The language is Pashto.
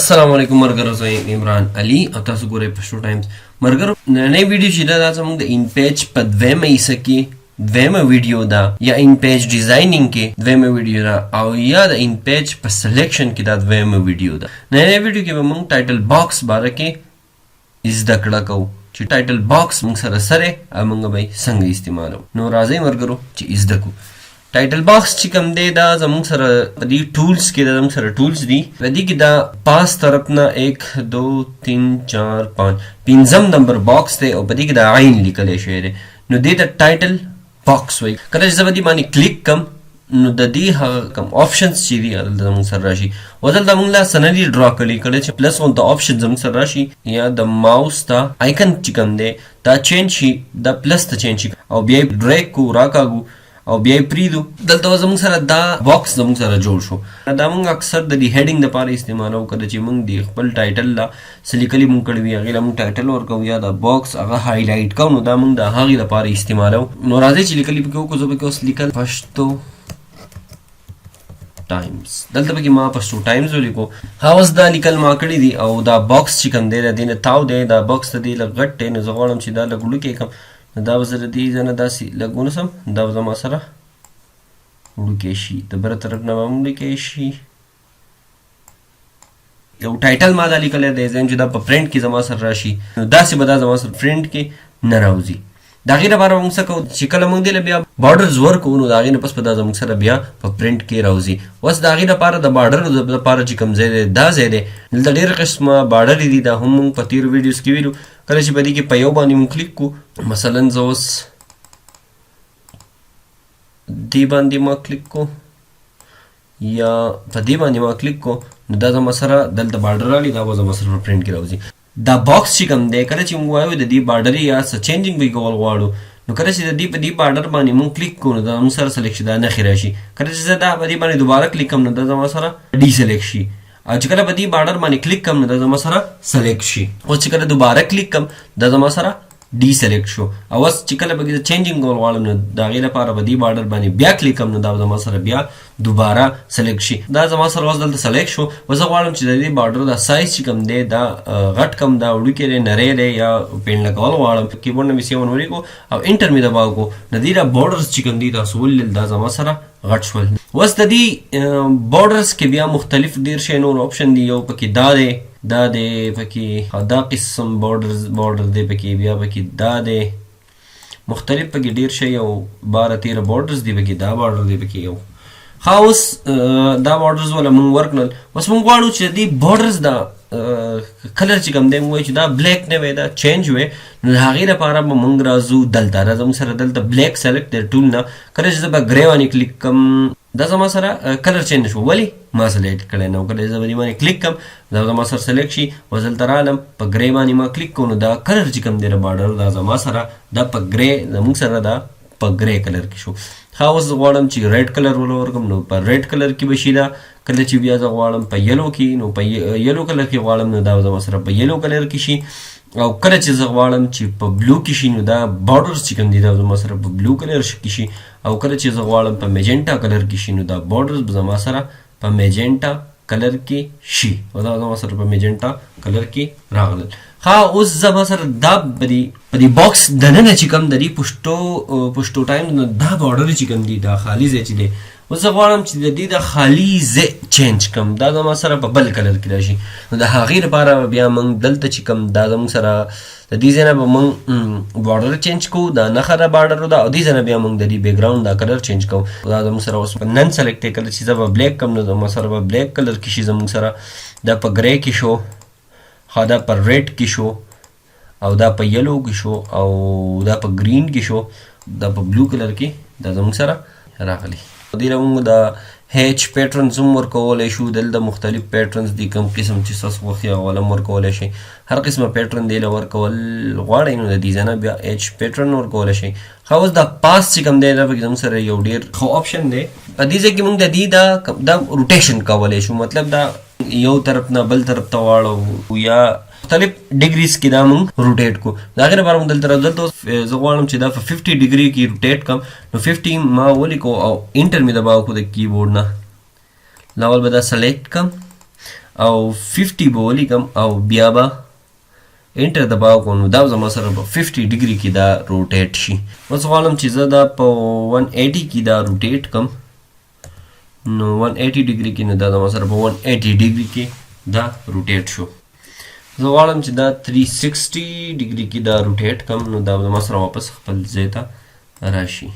السلام علیکم مرګرو، زه عمران علي او تاسو ګورئ پښتو ټایمز. مرګرو نننۍ ویډیو چې دا زموږ د ان پیج په دویمه حصه کې دویمه ویډیو ده، یا ان پیج ډیزاینینګ کې دویمه ویډیو ده، او یا د ان پیج په سلیکشن کې دا دویمه ویډیو ده. نننۍ ویډیو کې به موږ ټایټل باکس باره کې زده کړه کوو چې ټایټل باکس موږ سره سره او موږ به څنګه استعمالو. نو راځئ مرګرو چې زده کړو. ټایټل باکس چې کوم دی دا زموږ سره په دې ټولز کې دا زموږ سره ټولز دي. په دې کې دا پاس طرف نه 1 2 3 4 5 پنځم نمبر باکس دی او په دې کې دا عین لیکلی شوی دی. نو دې ته ټایټل باکس وایي. کله چې زه په دې باندې کلیک کم نو د دې هغه کوم آپشنز چې دي هلته زموږ سره راشي. او دلته موږ لا څه نه دي ډرا کړي. کله چې پلس اون د آپشن زموږ سره راشي یا د ماوس ته آیکن چې کوم دی دا چینج شي، دا پلس ته چینج شي او بیا یې ډریګ کو راکاږو او بیا یې پریږدو. دلته زموږ سره دا باکس زموږ سره جوړ شو. دا موږ اکثر د دې هیډینګ دپاره استعمالوو. کله چې موږ د خپل ټایټل لا څه لیکلي موږ کړي وي هغې له موږ ټایټل ورکوو یا دا باکس هغه هایلایټ کوو، نو دا موږ د هغې دپاره استعمالوو. نو راځئ چې لیکلي پکې وکړو. زه پکې اوس لیکل پښتو ټایمز. دلته پکې ما پښتو ټایمز ولیکو. اوس دا لیکل ما کړي دي او دا باکس چې کوم دی د دې نه تاو دی. دا باکس ته دی لږ غټ دی، نو زه غواړم چې دا لږ وړوکی کړم. نو دا به زه د دې ځای نه داسې لږ ونیسم، دا به زما سره وړوکی شي، د بره طرف نه به هم وړوکی شي. یو ټایټل ما دا لیکلی دی، زه یم چې دا په پرنټ کې زما سره راشي. نو داسې به دا زما سره پرنټ کې نه راوځي. د هغې لپاره به موږ څه کوو چې کله موږ دې له بیا باډرز ورکوو نو د هغې نه پس به دا زموږ سره بیا په پرنټ کې راوځي. اوس د هغې لپاره د باډرو لپاره چې کوم ځای دی دا ځای دی. دلته ډېره قسمه باډرې دي، دا هم موږ په تېرو ویډیوز کې ویلو. کله چې په دې کې په یو باندې موږ کلیک کړو، مثلا زه اوس دې باندې ما کلیک کو یا په دې باندې ما کلیک کو، نو دا زما سره دلته باډر راغلي، دا به زما سره په پرنټ کې راوځي. دا باکس چې کوم دی کله چې موږ وایو د دې باډرې یا څه چینجینګ به یې کول غواړو، نو کله چې د دې په دې باډر باندې موږ کلیک کوو نو دا موږ سره سلیکټ شي، دا نښې راشي. کله چې زه دا په دې باندې دوباره کلیک کړم نو دا زما سره ډي سلیکټ شي، او چې کله په دې باډر باندې کلیک کړم نو دا زما سره سلیکټ شي. اوس چې کله دوباره کلیک کړم دا زما سره ډي سلیکټ شو. او اوس چې کله پکې چینجینګ کول غواړم نو د هغې لپاره به دې باډر باندې بیا کلیک کړم نو دا زما سره بیا دوباره سلیکټ شي. دا زما سره اوس دلته سلیکټ شو. اوس زه غواړم چې د دې باډر دا سایز چې کوم دی دا غټ کم، دا وړوکی دی، نری دی، یا پینډ لګول غواړم. کیبورډ نه مې 7 ولیکو او انټر مې دباو کړو. د دې دا باډرز چې کوم دي تاسو ولیدل دا زما سره غټ شول. اوس د دې باډرز کې بیا مختلف ډېر شی نور آپشن دي. یو پکې دا دی، دا دی پکې دا قسم باډر دی پکې، بیا پکې دا دی، مختلف پکې ډېر شی، او 12-13 باډرز دی پکې، دا باډر دی پکې یو. ښه اوس دا باډرز والا موږ ورکړل. اوس موږ غواړو چې دې باډرز دا کلر چې کوم دی موږ وایو چې دا بلیک نه وی، دا چینج وی، نو د هغې لپاره به موږ راځو دلته. دا زموږ سره دلته بلیک سلیکټ دی ټول نه. کله چې زه به ګرې باندې کلیک کړم دا زما سره کلر چینج شو، ولې ما سلیکټ کړی نه و. کله چې زه په دې باندې کلیک کړم دا زما سره سلیکټ شي. اوس دلته رالم په ګرې باندې ما کلیک کړو نو دا کلر چې کوم دی د باډر دا زما سره دا په ګرې زموږ سره دا په ګرې کلر کې شو. ښه اوس زه غواړم چې ریډ کلر ورکړم نو په ریډ کلر کې به شي دا. کله چې بیا زه غواړم په یلو کې نو په یلو کلر کې غواړم نو دا زما سره په یلو کلر کې شي. او کله چې زه غواړم چې په بلو کې شي نو دا باډرز چې کوم دي دا زما سره په بلو کلر کې شي. او کله چې زه غواړم په میجنټا کلر کې شي نو دا باډرز به زما سره په میجنټا کلر کې شي، او دا زما سره په میجنټا کلر کې راغلل. ښه اوس زما سره دا په دې باکس دننه چې کوم د دې پښتو ټایم نو دا باډر چې کوم دي دا خالي ځای چې دی، اوس زه غواړم چې د دې د خالي ځای چینج کړم، دا زما سره په بل کلر کې راشي. نو د هغې لپاره بیا موږ دلته چې کوم دا زموږ سره د دې ځای نه به موږ باډر چینج کوو، دا نښه د باډرو ده، او دې ځای نه بیا موږ د دې بیکګراؤنډ دا کلر چینج کوو. دا زموږ سره اوس نن سلیکټ دی. کله چې زه به بلیک کړم نو زما سره به بلیک کلر کې شي زموږ سره، دا په ګرې کې شو، ښه دا په ریډ کې شو، او دا په یلو کې شو، او دا په ګرین کې شو، دا په بلو کلر کې دا زموږ سره راغلی. دې له موږ د هیچ پیټرنز هم ورکولی شو. دلته مختلف پیټرنز دي، کوم قسم چې ستاسو خوښ یې هغه هم ورکولی شئ. هر قسمه پیټرن دې له ورکول غواړئ نو د دې ځای نه بیا هیچ پیټرن ورکولی شئ. ښه اوس دا پاس چې کوم دی دا پکې زموږ سره یو ډېر ښه آپشن دی. په دې ځای کې موږ د دې دا روټیشن کولی شو، مطلب دا یو طرف نه بل طرف ته واړو یا مختلف ډیګریز کې دا موږ روټیټ کو. د هغې لپاره موږ دلته زه غواړم چې دا په 50 ډیګري کې روټیټ کړم نو 50 ما ولیکو او انټر مې دباو کړو د کیبورډ نه. لاول به دا سلیکټ کړم او 50 به ولیکم او بیا به انټر دباو کوم نو دا زما سره په 50 ډیګري کې دا روټیټ شي. اوس غواړم چې زه دا په 180 کې دا روټیټ کم نو 180 ډیګري کې نو دا زما سره په 180 ډیګري کې دا روټیټ شو. زه غواړم چې دا 360 ډیګري کې دا روټیټ کم نو دا زما سره واپس خپل ځای ته راشي.